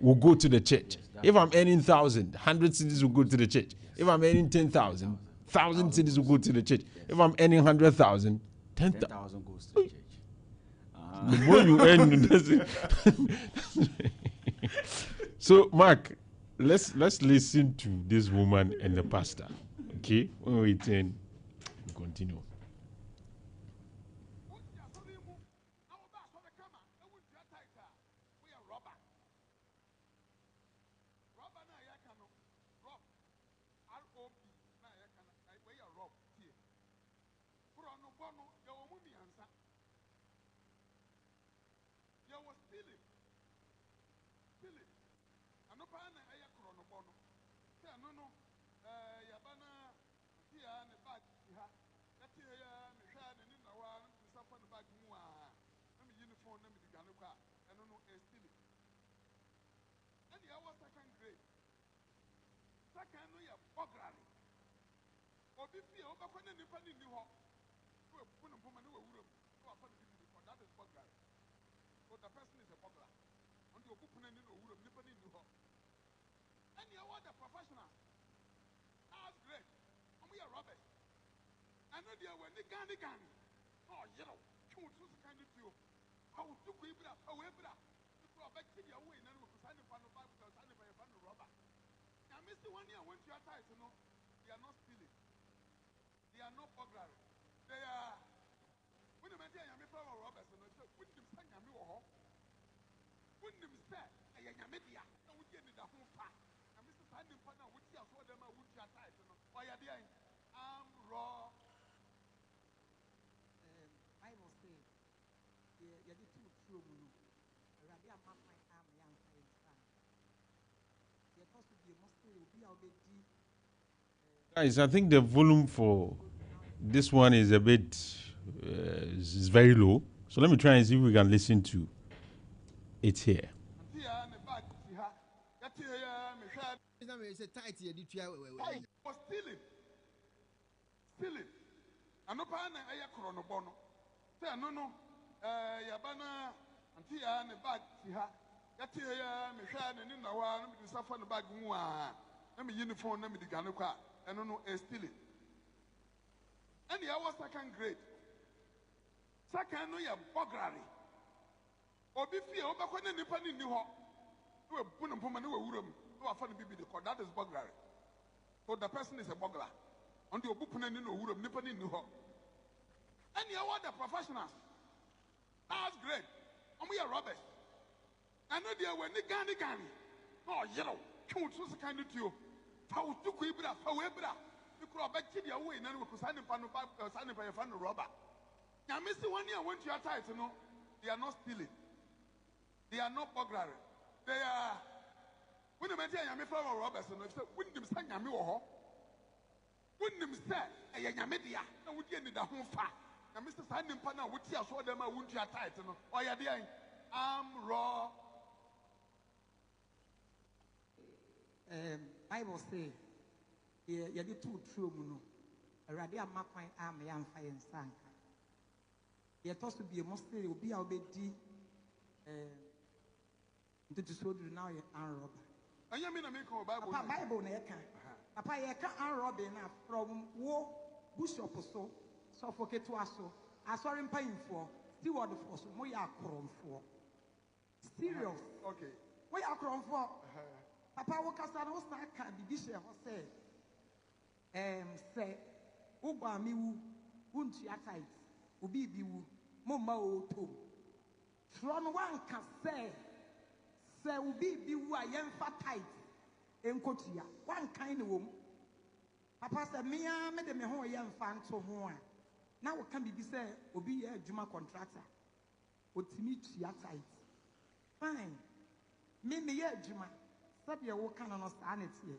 will go to the church. If I'm earning 1,000, 100 cedis will go to the church. If I'm earning 10,000, 1,000 cedis will go to the church. If I'm earning 100,000, 10,000 goes to the church. The more you earn, so Mark, let's listen to this woman and the pastor. Okay, when we return, we continue. The person is a burglar. And you open any no room, nipper in the hall. And you are the professional. That's great. And we are robbers. I know they are when they can. Oh, you know, two kind of you. How to keep it up, however, if you are back to your way, and we could sign upon the Bible, sign by a fan of robber. Now, Mr. 1 year went to your ties, you know, they are not stealing. They are not burglary. They are. When you mention a member of robbers, and I said, wouldn't you say, I'm your home? Wouldn't you say, I am a media? I would get in the whole pack. And Mr. Sandy Partner would see us what them I would your ties, you know. Why are they? I'm raw. I will say, you did too true. Radia Mama, I'm young. You're supposed to be a Muslim, you'll be already. Guys, I think the volume for this one is a bit is very low. So let me try and see if we can listen to it here. Was stealing. I know Pana Aya Chronobono. Say, no, Yabana, and Tia and the bag, Yatia, Michan, and in the one, the Safan bag, let me uniform, let me the Ganuka, and no, stealing. And the hour second grade. Second, no, you're burglary. Or be fear, or back when any penny knew her. You were put upon a room, you are funny baby, that is burglary. So the person is a burglar. On the open and no room, nipping knew her. And you are the professionals. That's great. And we are robbers. I know they are when they can. Oh, you know, two kind of you. How to keep it up, however. You could have back to your way, and we could sign by a fan of robber. Now, Mr. 1 year went to your title, you know, they are not stealing. They are not burglary. They are. When you mention a member of robbers, and wouldn't them say, I'm your home? Wouldn't them say, I am a media, and would get in the home far. Now, Mr. Simon Panna would see us what them I wouldn't your title, you know. Why are they? I'm raw. Bible say, you did too true, Muno. Radia Mapine arm, young fire and sank. You're supposed to be a Muslim, you'll be our baby. To show you now you're unrobbed. I mean, I make a Bible, Neka. Papa, you can't unrob enough from war, bush or so, suffocate to us. I saw him paying for, still what the force, we are chrome for. Serious. Okay. We are chrome for. Papa, what can I can be bishop say, Uba mi won't ya tight, Ubi be Moma o to. From one can say, Ubi be who I am fat tight, and Cotia, one kind of woman. Papa said, me, I made a whole young fan so more. Now, what can be said, Ubi a Juma contractor, or Timmy ya tight. Fine. Me, Juma. Said you walk on us sanity.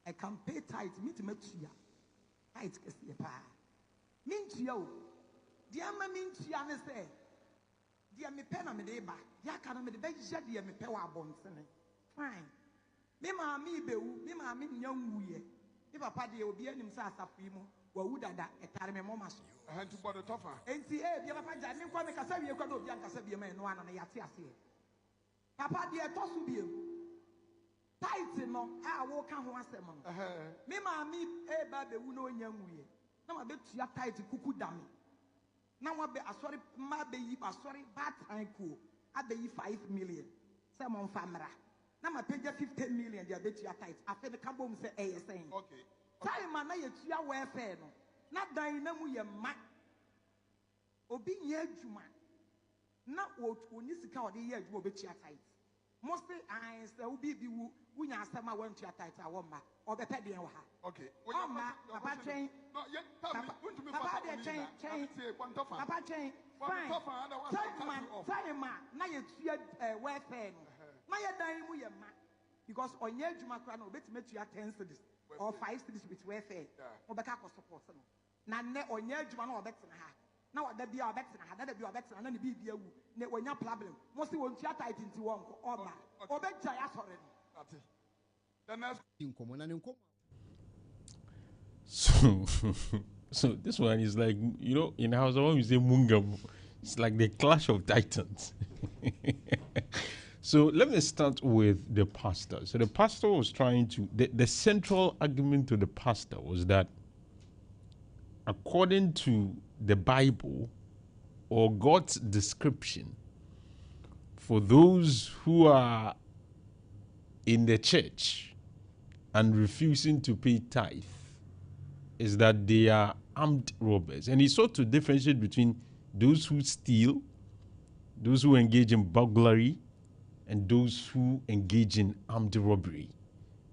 I can pay tight, meet you. Tight, pa. Mint you. Dear ma mint you, and say, dear me pen on the day back. Dear can me the best dear me pewa bonson. Fine. Me ma me be, me ma me young wee. If a party will be an himself a primo, or would that a time mamma. I had to buy the toffer. And see, dear Papa, I didn't quite make a 7 year old young Casabian one on the Yatia. Papa, dear Tossu. tight no a wo ka ho asem no me maami e ba be wu no nya nwuye na ma be tua tight kuku dame na wa be asori ma be yi asori bad time ko abe yi 5 million say mo famra na ma page 50 million dia be tua tight afi de kabo mu say sen Okay. time na ye tua welfare no na dan na mu ye ma obi nye adwuma na oni sika ode ye adwuma obe tua tight mostly I say obi bi wu wunya asema want tua tight a wo ma obepe de wa ha Okay. Papa train. No, yeah, tell me. When to me Papa Papa train. Papa Train. Fine. Time man. Na ye tua welfare no. Na ye dan mu ye ma. Because onye adwuma kra no obetime tua 10 cedis or 5 cedis with welfare. Obeka ko support no. Na ne onye adwuma no obetena ha. Na wada bia obetena ha. Na da bia obetena na ne bibia wu. Ne onya problem. Mo se won tua tight nti won ko oba. Obeja ya sore no. That's it. The next. So, so this one is like, you know, in Hausa when we say Mungam, it's like the clash of titans. So let me start with the pastor. So the pastor was trying to, the central argument to the pastor was that according to the Bible or God's description, for those who are in the church and refusing to pay tithe, is that they are armed robbers. And he sought to differentiate between those who steal, those who engage in burglary, and those who engage in armed robbery.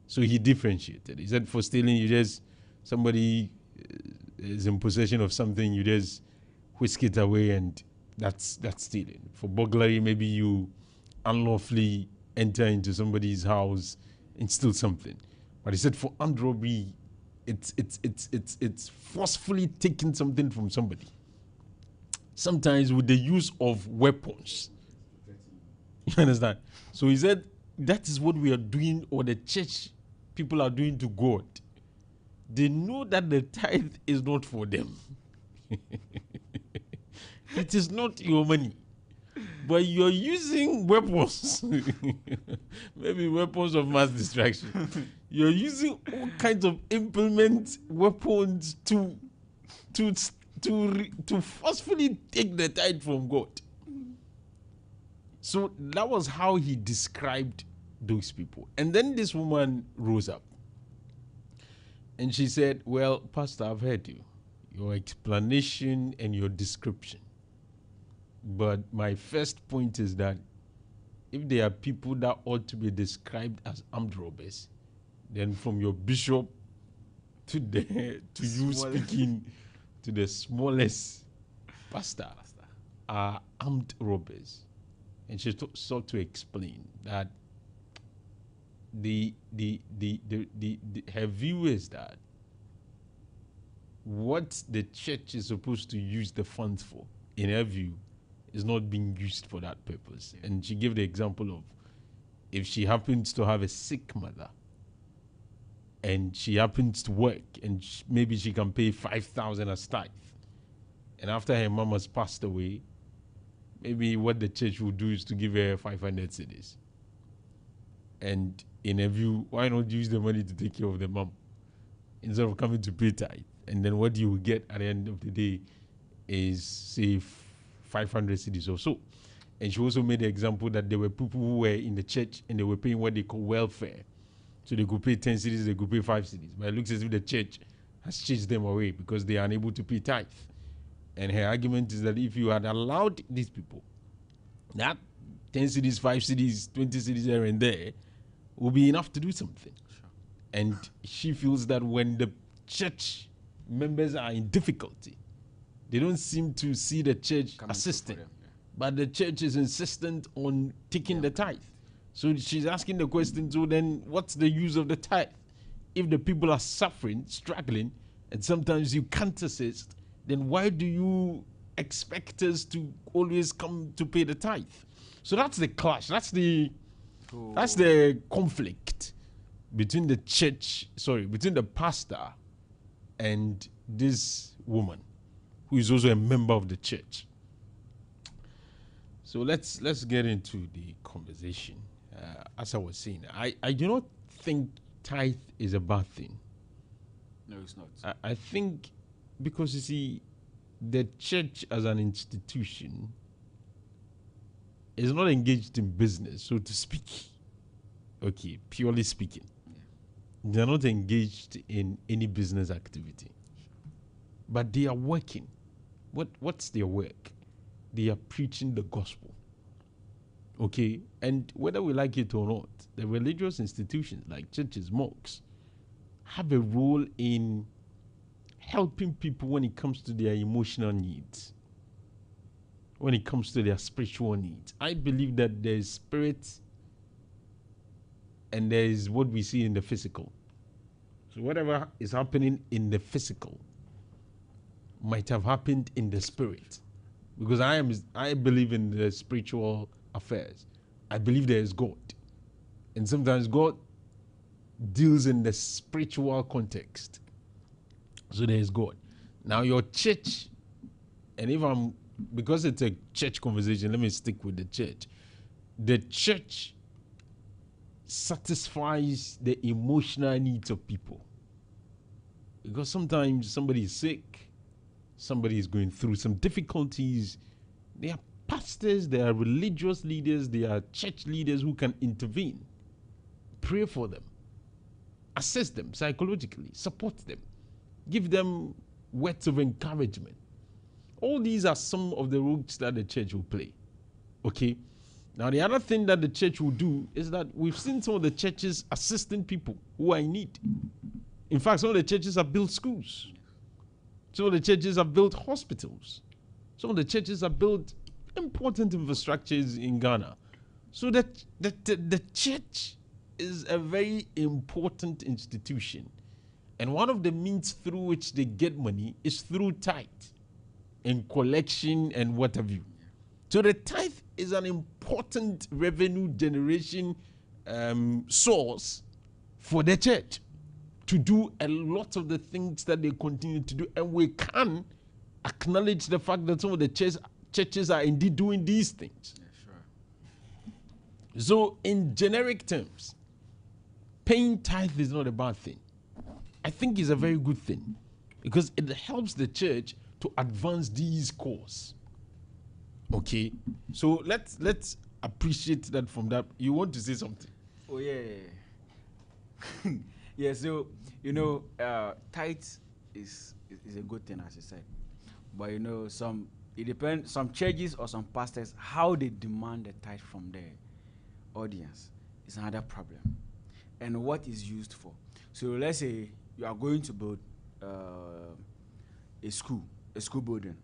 So he differentiated. He said for stealing, you just, somebody is in possession of something, you just whisk it away and that's stealing. For burglary, maybe you unlawfully enter into somebody's house and steal something. But he said for armed robbery, it's forcefully taking something from somebody. Sometimes with the use of weapons. You understand? So he said that is what we are doing, or the church people are doing to God. They know that the tithe is not for them. It is not your money. But you're using weapons, maybe weapons of mass destruction. You're using all kinds of implement weapons to forcefully take the tithe from God. So that was how he described those people. And then this woman rose up and she said, well, Pastor, I've heard you, your explanation and your description. But my first point is that if there are people that ought to be described as armed robbers, then from your bishop to you speaking to the smallest pastor are armed robbers. And she sought to explain that her view is that what the church is supposed to use the funds for, in her view, is not being used for that purpose. Yeah. And she gave the example of if she happens to have a sick mother and she happens to work and maybe she can pay 5,000 as tithe, and after her mom has passed away, maybe what the church will do is to give her 500 cedis. And in her view, why not use the money to take care of the mom instead of coming to pay tithe? And then what you will get at the end of the day is, say, 500 cedis or so. And she also made the example that there were people who were in the church and they were paying what they call welfare. So they could pay 10 cedis, they could pay 5 cedis. But it looks as if the church has chased them away because they are unable to pay tithe. And her argument is that if you had allowed these people, that 10 cedis, 5 cedis, 20 cedis here and there will be enough to do something. Sure. And she feels that when the church members are in difficulty, they don't seem to see the church assisting. But the church is insistent on taking the tithe. So she's asking the question, so then what's the use of the tithe? If the people are suffering, struggling, and sometimes you can't assist, then why do you expect us to always come to pay the tithe? So that's the clash. That's the conflict between the church, between the pastor and this woman, who is also a member of the church. So let's get into the conversation. As I was saying, I do not think tithe is a bad thing. No, it's not. I think because you see, the church as an institution is not engaged in business, so to speak. Okay, purely speaking. They're not engaged in any business activity. But they are working. What's their work? They are preaching the gospel. Okay? And whether we like it or not, the religious institutions like churches, mosques, have a role in helping people when it comes to their emotional needs, when it comes to their spiritual needs. I believe that there is spirit and there is what we see in the physical. So whatever is happening in the physical might have happened in the spirit. Because I believe in the spiritual affairs. I believe there is God. And sometimes God deals in the spiritual context. So there is God. Now your church, and because it's a church conversation, let me stick with the church. The church satisfies the emotional needs of people. Because sometimes somebody is sick, somebody is going through some difficulties. There are pastors, there are religious leaders, there are church leaders who can intervene, pray for them, assist them psychologically, support them, give them words of encouragement. All these are some of the roles that the church will play. Okay? Now, the other thing that the church will do is that we've seen some of the churches assisting people who are in need. In fact, some of the churches have built schools. Some of the churches have built hospitals. Some of the churches have built important infrastructures in Ghana. So that the church is a very important institution. And one of the means through which they get money is through tithe and collection and what have you. So the tithe is an important revenue generation source for the church to do a lot of the things that they continue to do. And we can acknowledge the fact that some of the churches are indeed doing these things. Yeah, sure. So in generic terms, paying tithe is not a bad thing. I think it's a very good thing because it helps the church to advance these cause. Okay, so let's appreciate that from that. You want to say something? Oh yeah. Yeah, so tithe is a good thing, as you said, but it depends. Some churches or some pastors, how they demand the tithe from their audience is another problem, and what is used for. So let's say you are going to build a school building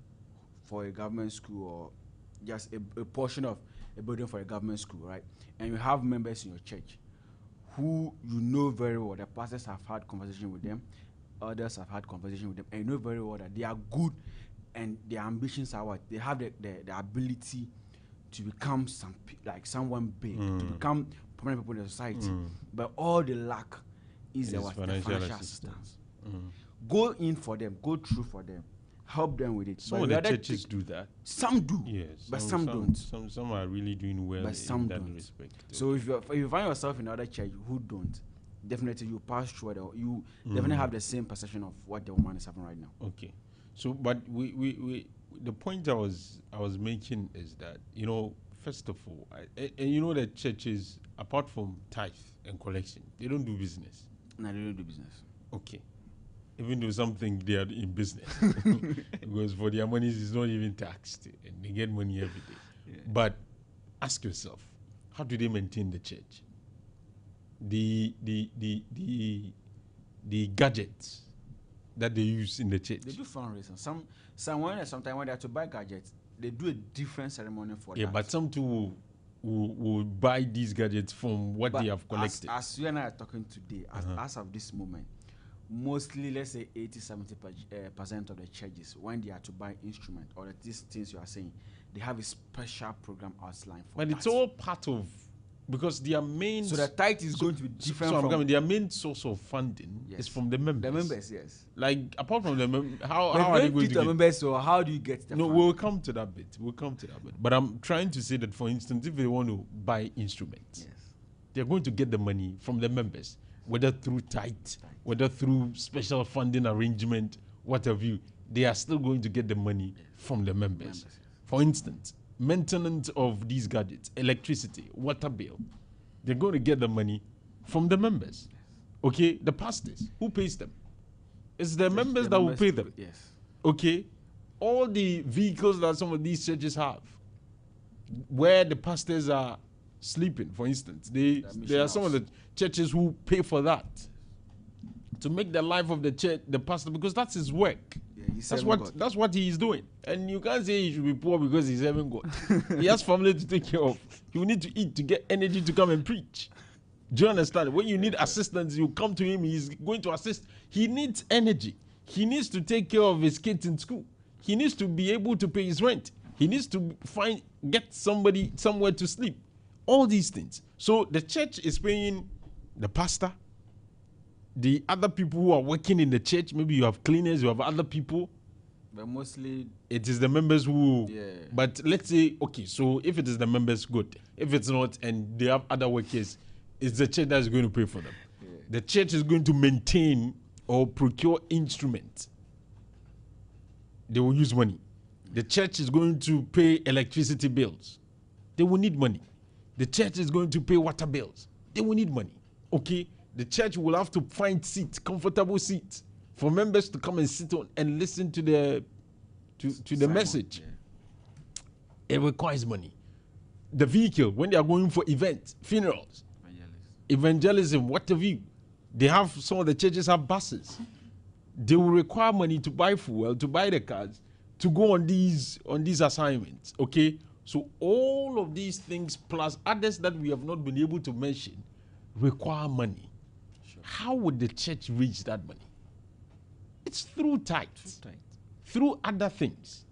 for a government school, or just a portion of a building for a government school, right? And you have members in your church who you know very well. The pastors have had conversation with them, others have had conversation with them, and you know very well that they are good and their ambitions are what? They have the ability to become someone big, to become prominent people in the society. But all they lack is the financial assistance. Go in for them, go through for them, help them with it. Some of the churches do that. Some do, Yes, but some don't. Some are really doing well But some in that don't. respect. So if you find yourself in another church who don't, definitely you pass through it. You definitely have the same perception of what the woman is having right now. Okay, so but we the point I was making is that first of all, the churches, apart from tithe and collection, they don't do business. No, they don't do business. Okay. Even though something they are in business, because for their money it's not even taxed, and they get money every day. Yeah. But ask yourself, how do they maintain the church? The gadgets that they use in the church. They do fundraising. Sometimes when they have to buy gadgets, they do a different ceremony for that. Yeah, but some too will buy these gadgets from what they have collected. As you and I are talking today, as of this moment, mostly, let's say 80-70% of the churches, when they are to buy instrument or these things you are saying, they have a special program outline for but that. It's all part of, because their main... So the tithe is going to be different from... their main source of funding is from the members. The members, yes. Like, apart from the members, how are they going to get... members, so how do you get the No, we'll come to that bit. But I'm trying to say that, for instance, if they want to buy instruments, they're going to get the money from the members. whether through tithe, whether through special funding arrangement, what have you, they are still going to get the money from the members. For instance, maintenance of these gadgets, electricity, water bill, they're going to get the money from the members. Okay, the pastors, who pays them? It's the members that will pay them. Yes. Okay, all the vehicles that some of these churches have, where the pastors are sleeping, for instance, there are some of the churches who pay for that to make the life of the church, the pastor, because that's his work. Yeah, that's what he is doing. And you can't say he should be poor because he's serving God. He has family to take care of. He will need to eat to get energy to come and preach. Do you understand? When you need assistance, you come to him, he's going to assist. He needs energy. He needs to take care of his kids in school. He needs to be able to pay his rent. He needs to get somebody somewhere to sleep. All these things. So the church is paying the pastor, the other people who are working in the church. Maybe you have cleaners, you have other people. But mostly it is the members who. Yeah. But let's say, okay, so if it is the members, good. If it's not, and they have other workers, it's the church that is going to pay for them. Yeah. The church is going to maintain or procure instruments. They will use money. The church is going to pay electricity bills. They will need money. The church is going to pay water bills. They will need money. Okay? The church will have to find seats, comfortable seats, for members to come and sit on and listen to the message. Yeah. It requires money. The vehicle, when they are going for events, funerals, evangelism, what have you. They have, some of the churches have buses. They will require money to buy fuel, to buy the cars, to go on these assignments. Okay? So all of these things plus others that we have not been able to mention require money. Sure. How would the church reach that money? It's through tithes, through other things.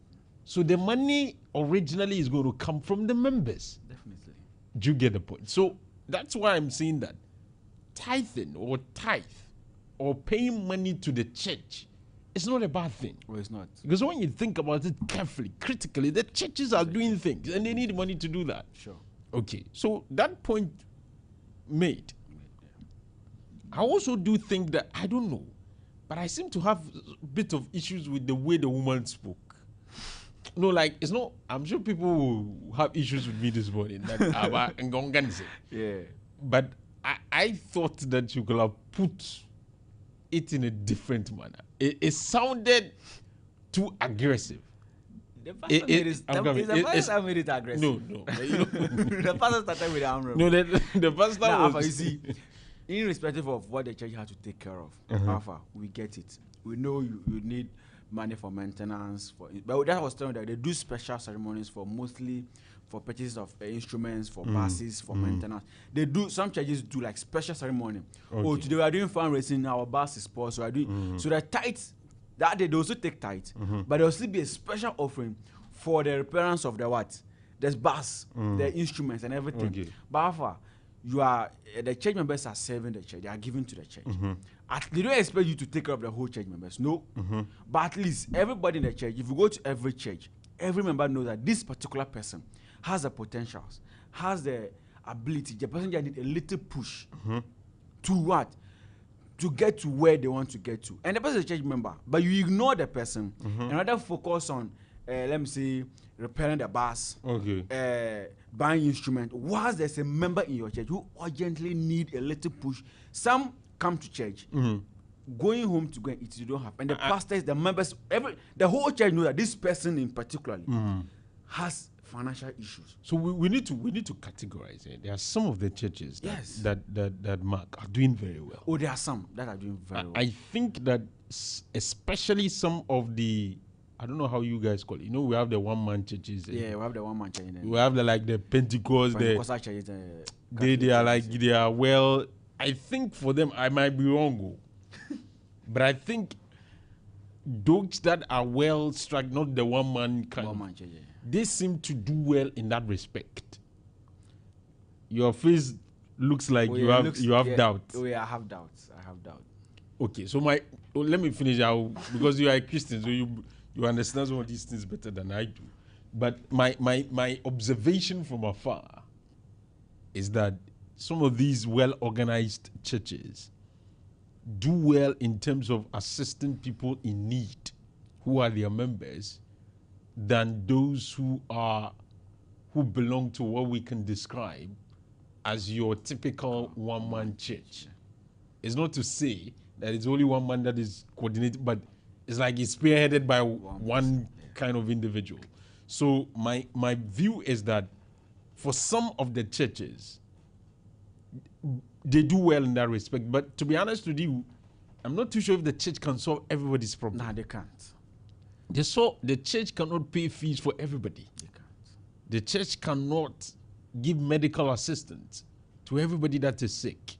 So the money originally is going to come from the members. Definitely. Do you get the point? So that's why I'm saying that tithing or tithe or paying money to the church is not a bad thing. Well, it's not. Because when you think about it carefully, critically, the churches are doing things and they need money to do that. Sure. Okay, so that point made. I also do think that, I don't know, but I seem to have a bit of issues with the way the woman spoke. No, like, it's not, I'm sure people will have issues with me this morning. Yeah. But I thought that you could have put it in a different manner. It sounded too aggressive. The pastor made it aggressive. No. The pastor started with the arm. No, the pastor now, was... Alpha, you see, irrespective of what the church has to take care of, Alpha, we get it. We know you need money for maintenance, but that was telling that they do special ceremonies mostly for purchase of instruments, for buses, for maintenance. They do, some churches do like special ceremony. Okay. Oh, today we are doing fundraising, our bus is poor, so we are doing, so the tithes, that they also take tithes, but there will still be a special offering for the repairance of the what? The bus, the instruments and everything. Okay. But Alpha, the church members are serving the church, they are giving to the church. They don't expect you to take care of the whole church members, no. But at least everybody in the church, if you go to every church, every member knows that this particular person has the potentials, has the ability. The person just need a little push to what? To get to where they want to get to. And the person is a church member, but you ignore the person and rather focus on, let me say, repairing the bus, buying instrument. Whilst there's a member in your church who urgently need a little push, some come to church, going home to go and eat, you don't have. And the pastors, the members, the whole church knows that this person in particular has financial issues. So we need to categorize it. There are some of the churches that Mark are doing very well. Oh, there are some that are doing very well. I think that especially some of the, I don't know how you guys call it. You know, we have the one-man churches. Yeah, we have the one-man church. We have the Pentecost. They are well. I think for them, I might be wrong, but I think those that are well struck, not the one-man kind, they seem to do well in that respect. Your face looks like you have doubts. Oh yeah, I have doubts. Okay, so let me finish out because you are a Christian, so you understand some of these things better than I do. But my observation from afar is that some of these well-organized churches, do well in terms of assisting people in need who are their members than those who belong to what we can describe as your typical one-man church. It's not to say that it's only one man that is coordinated, but it's like it's spearheaded by one kind of individual. So my view is that for some of the churches, they do well in that respect. But to be honest with you, I'm not too sure if the church can solve everybody's problem. Nah, they can't. The church cannot pay fees for everybody. They can't. The church cannot give medical assistance to everybody that is sick.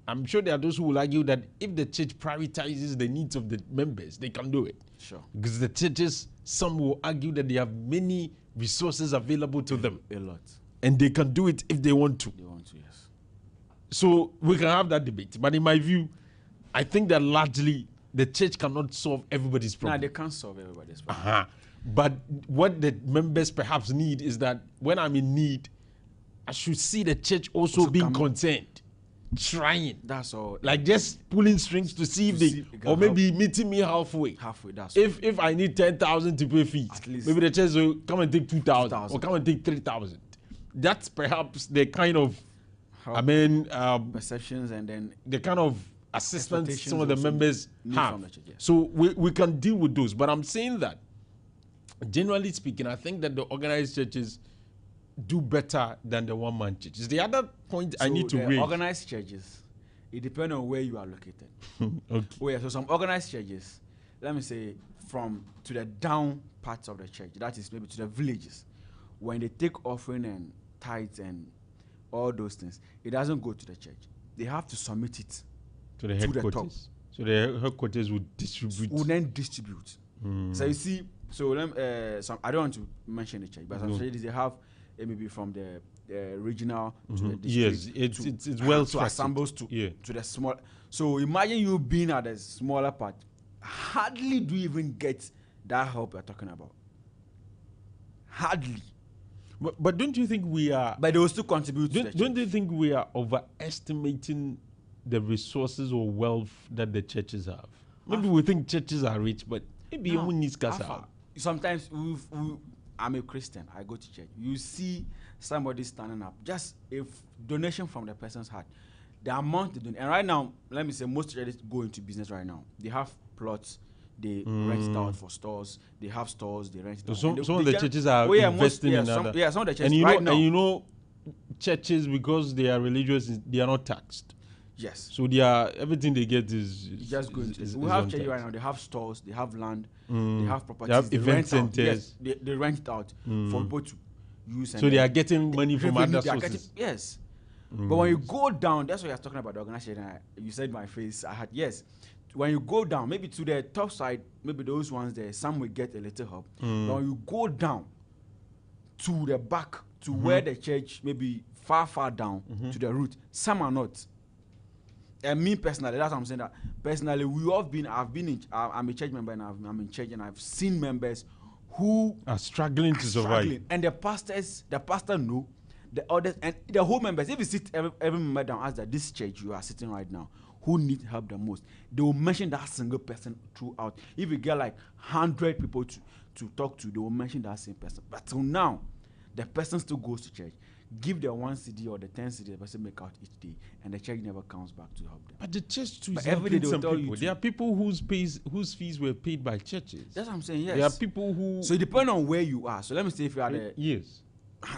I'm sure there are those who will argue that if the church prioritizes the needs of the members, they can do it. Sure. Because the churches, some will argue that they have many resources available to them. A lot. And they can do it if they want to. They want to, yes. So we can have that debate. But in my view, I think that largely the church cannot solve everybody's Nah, problem. they can't solve everybody's problem. But what the members perhaps need is that when I'm in need, I should see the church also being concerned, trying. That's all. Like just pulling strings to see if they, or maybe meeting me halfway. Halfway, that's If I need 10,000 to pay fees, At least. maybe the church will come and take 2,000 2,000. or come and take 3,000. That's perhaps the kind of, help. Perceptions and then the kind of assistance Expectations some of the also members need have. from the church, yeah. So we can deal with those. But I'm saying that, generally speaking, I think that the organized churches do better than the one-man churches. The other point I need to the raise. organized churches, it depends on where you are located. Okay. Oh yeah, so some organized churches, let me say, from to the down parts of the church, that is maybe to the villages, when they take offering and tithes and all those things, it doesn't go to the church. They have to submit it To the to the headquarters. So the headquarters would distribute. will then distribute. So you see, so some I don't want to mention the church, but some churches they have maybe from the regional to the district. Yes, it's well to structured. assembles to Yeah. to the small. So imagine you being at the smaller part, hardly do you even get that help you're talking about. Hardly, But don't you think we are? but they will still contribute. to the Don't church. you think we are overestimating the resources or wealth that the churches have? Maybe we think churches are rich, but maybe No, even needs Alpha, sometimes I'm a Christian. I go to church. You see somebody standing up, just if donation from the person's heart, the amount they donate. And right now, let me say, most churches go into business right now. They have plots. They rent it out for stores. They have stores. They rent it out. Some And of the churches are investing in some, other. yeah, some of the churches And you right know, now. churches, because they are religious, they are not taxed. Yes. So they are, everything they get is Just go into is it. We have on churches tax. right now. They have stores. They have land. They have properties. They have they event rent out. centers. Yes, they rent it out for people to use. So they are getting money from revenue, other they are sources. yes. But when you go down, that's what you're talking about the organization. You said my face. I had yes. When you go down, maybe to the top side, maybe those ones there, some will get a little help. But when you go down to the back, to where the church, maybe far down to the root, some are not. And me personally, that's what I'm saying. That personally, I'm a church member and I'm in church and I've seen members who Are struggling to survive. struggling. And the pastor know, the others, and the whole members, if you sit every member down, ask that this church you are sitting right now, who need help the most, they will mention that single person throughout. If you get like 100 people to talk to, they will mention that same person. But till now, the person still goes to church, give the 1 CD or the 10 CD the person make out each day, and the church never comes back to help them. But the church too But is every day helping they will some tell you people. to- There are people whose fees were paid by churches. That's what I'm saying, yes. There are people who So it depends on where you are. So let me say if you are the yes.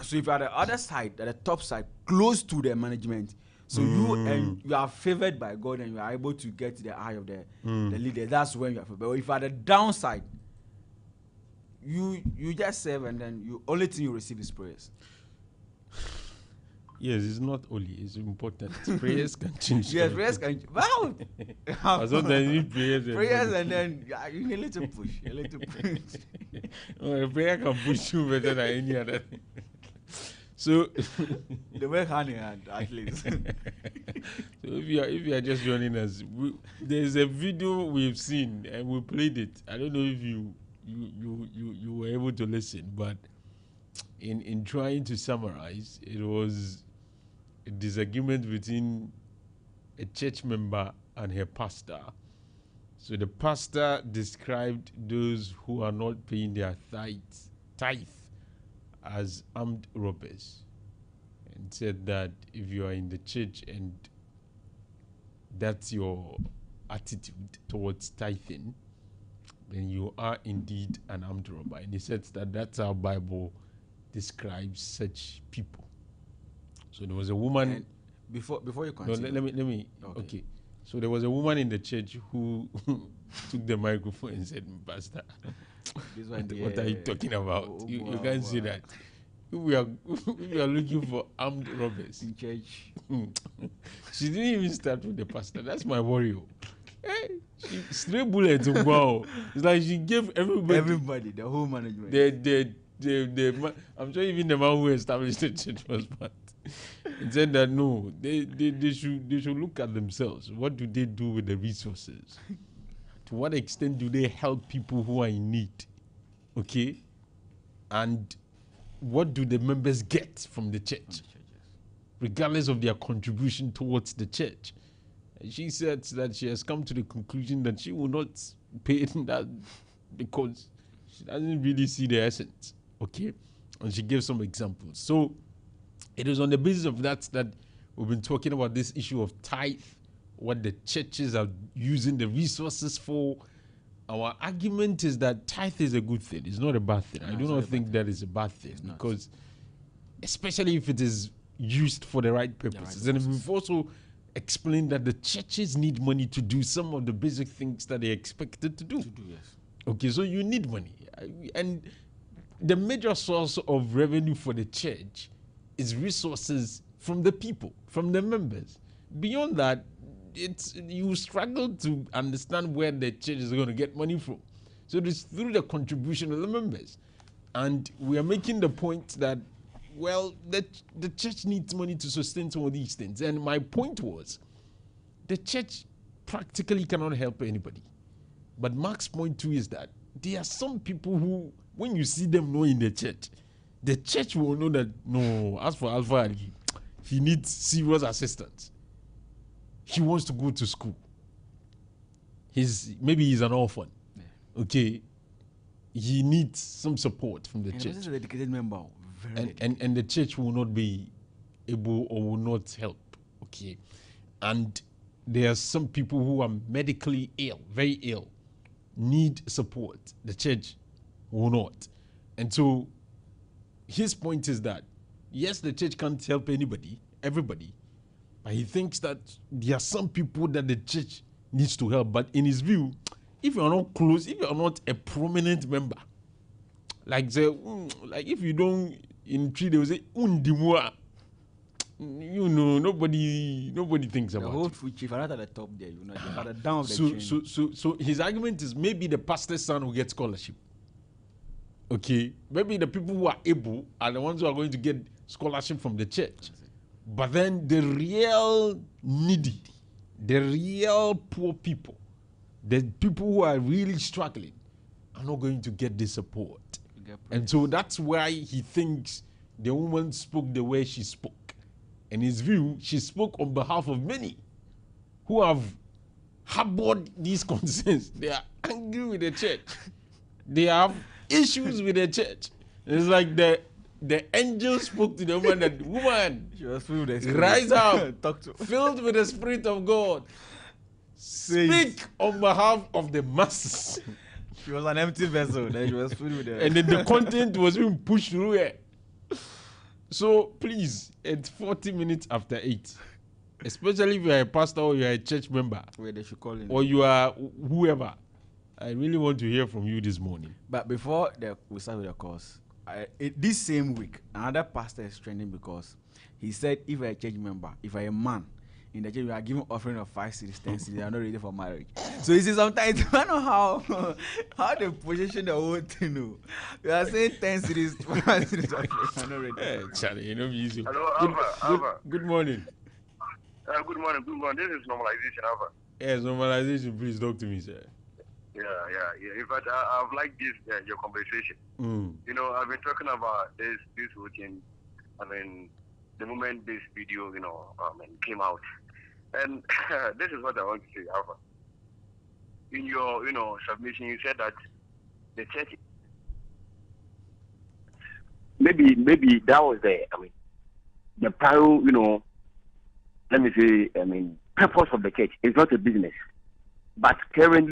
so if you're at the other side, at the top side, close to the management, so you are favored by God and you are able to get the eye of the leader. That's when you are favored. But if you're at the downside, you just serve and then you only thing you receive is prayers. Yes, it's not only, it's important. Prayers can change. Yes, everything. prayers can But sometimes you need prayers. prayers and then you need a little push, a little push. A prayer can push you better than any other thing. So, They work hand in hand, at least. so if you are just joining us, there's a video we've seen and we played it. I don't know if you were able to listen, but in trying to summarize, it was a disagreement between a church member and her pastor. So the pastor described those who are not paying their tithe as armed robbers, and said that if you are in the church and that's your attitude towards tithing, then you are indeed an armed robber. And he said that that's how Bible describes such people. So there was a woman. And before you No, continue, let me. Okay. So there was a woman in the church who took the microphone and said, "Pastor, This one, what are you talking about? Oh, You wow, can't say wow. that. We are looking for armed robbers." in church. She didn't even start with the pastor. That's my worry. Hey, she straight bullets. Wow. It's like she gave everybody The whole management. I'm sure even the man who established the church was bad. He said that no, they should look at themselves. What do they do with the resources? To what extent do they help people who are in need? Okay? And what do the members get from the church? Regardless of their contribution towards the church. And she said that she has come to the conclusion that she will not pay that because she doesn't really see the essence. Okay? And she gave some examples. So it is on the basis of that we've been talking about this issue of tithe, what the churches are using the resources for. Our argument is that tithe is a good thing. It's not a bad thing. I do not think that is a bad thing because, especially if it is used for the right purposes. And we've also explained that the churches need money to do some of the basic things that they're expected to do. Yes. Okay, so you need money. And the major source of revenue for the church is resources from the people, from the members. Beyond that, you struggle to understand where the church is going to get money from. So it is through the contribution of the members. And we are making the point that, well, the church needs money to sustain some of these things. And my point was, the church practically cannot help anybody. But Mark's point too is that there are some people who, when you see them in the church will know that, no, as for Alfa, he needs serious assistance. He wants to go to school. Maybe he's an orphan. Yeah. Okay. He needs some support from the church. This is a dedicated member. And the church will not be able or will not help. Okay. And there are some people who are medically ill, very ill, need support. The church will not. And so his point is that, yes, the church can't help everybody, but he thinks that there are some people that the church needs to help. But in his view, if you are not close, if you are not a prominent member, like if you don't, in tree they will say, undimua. You know, nobody thinks about it. The whole food chief are not at the top there, you know, they're at the down of the chain. So his argument is maybe the pastor's son will get scholarship. Okay, maybe the people who are able are the ones who are going to get scholarship from the church. But then the real needy, the real poor people, the people who are really struggling are not going to get the support. And so that's why he thinks the woman spoke the way she spoke. In his view, she spoke on behalf of many who have harbored these concerns. They are angry with the church. They have issues with the church. It's like the angel spoke to the woman that, woman, she was filled with the Spirit. Rise up, Talk to filled with the Spirit of God. Speak on behalf of the masses. She was an empty vessel. Then she was filled with the... And then the content was being pushed through her. So please, it's 40 minutes after 8. Especially if you are a pastor or you are a church member. Where they should call in. Or you are whoever. I really want to hear from you this morning. But before we start with the course, this same week, another pastor is trending because he said if you're a church member, if you're a man, in the church, we are giving offering of 5 cities, 10 cities, they are not ready for marriage. So you see, sometimes I don't know how they position the whole thing. No. We are saying 10 cities, 5 cities, they are not ready. Hey, Charlie, you know me easy. Hello, Alfa. Good morning. Good morning. This is normalization, Alfa. Yes, normalization. Please talk to me, sir. Yeah. In fact, I've liked this your conversation. You know, I've been talking about this routine. I mean, the moment this video, came out, And this is what I want to say, Alpha. In your, submission, you said that the church, maybe that was the prior, let me say, purpose of the church. It's not a business, but currently.